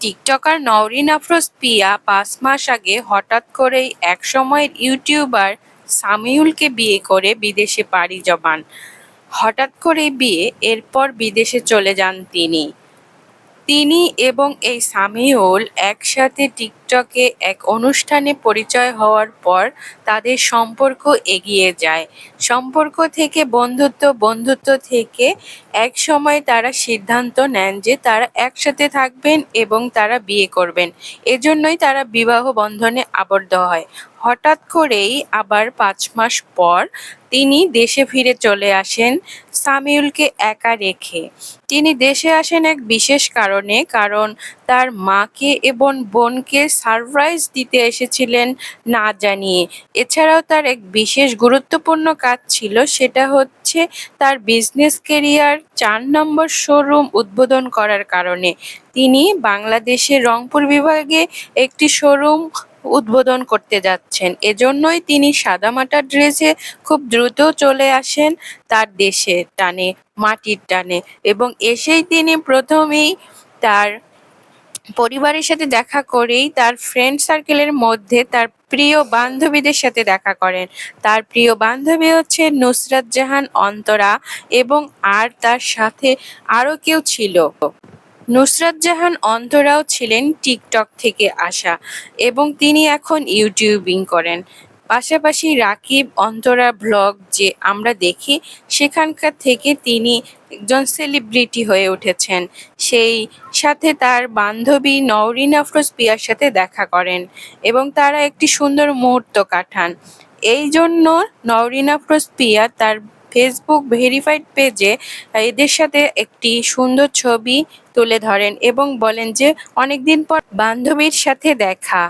TikToker Nowrin Afroz পিয়া ৫ মাস আগে হঠাৎ করেই একসময়ের ইউটিউবার সামিউলকে বিয়ে করে বিদেশে পাড়ি জমান। হঠাৎ করেই বিয়ে, এরপর বিদেশে চলে যান তিনি। তিনি এবং এই সামিউল একসাথে টিকটকে এক অনুষ্ঠানে পরিচয় হওয়ার পর তাদের সম্পর্ক এগিয়ে যায়। সম্পর্ক থেকে বন্ধুত্ব, বন্ধুত্ব থেকে একসময় তারা সিদ্ধান্ত নেন যে তারা একসাথে থাকবেন এবং তারা বিয়ে করবেন। এজন্যই তারা বিবাহ বন্ধনে আবদ্ধ হয়। হঠাৎ করেই আবার ৫ মাস পর তিনি দেশে ফিরে চলে আসেন সামিউলকে একা রেখে। তিনি দেশে আসেন এক বিশেষ কারণে, কারণ তার মাকে এবং বোনকে সারপ্রাইজ দিতে এসেছিলেন না জানিয়ে। এছাড়াও তার এক বিশেষ গুরুত্বপূর্ণ কাজ ছিল, সেটা হচ্ছে তার বিজনেস কেরিয়ার ৪ নম্বর শোরুম উদ্বোধন করার কারণে। তিনি বাংলাদেশের রংপুর বিভাগে একটি শোরুম উদ্বোধন করতে যাচ্ছেন। এজন্যই তিনি সাদামাটা ড্রেসে খুব দ্রুত চলে আসেন তার দেশের টানে, মাটির টানে, এবং এসেই তিনি প্রথমেই তার পরিবারের সাথে দেখা করেই তার ফ্রেন্ড সার্কেলের মধ্যে তার প্রিয় বান্ধবীদের সাথে দেখা করেন। তার প্রিয় বান্ধবী হচ্ছে নুসরাত জাহান অন্তরা, এবং তার সাথে আরও কেউ ছিল। নুসরাত জাহান অন্তরাও ছিলেন টিকটক থেকে আসা, এবং তিনি এখন ইউটিউবিং করেন। পাশাপাশি রাকিব অন্তরা ব্লগ যে আমরা দেখি, সেখানকার থেকে তিনি একজন সেলিব্রিটি হয়ে উঠেছেন। সেই সাথে তার বান্ধবী নওরিন আফরোজ পিয়ার সাথে দেখা করেন এবং তারা একটি সুন্দর মুহূর্ত কাটান। এই জন্য নওরিন আফরোজ পিয়া তার ফেসবুক ভেরিফাইড পেজে এদের সাথে একটি সুন্দর ছবি তুলে ধরেন এবং বলেন যে অনেকদিন পর বান্ধবীর সাথে দেখা।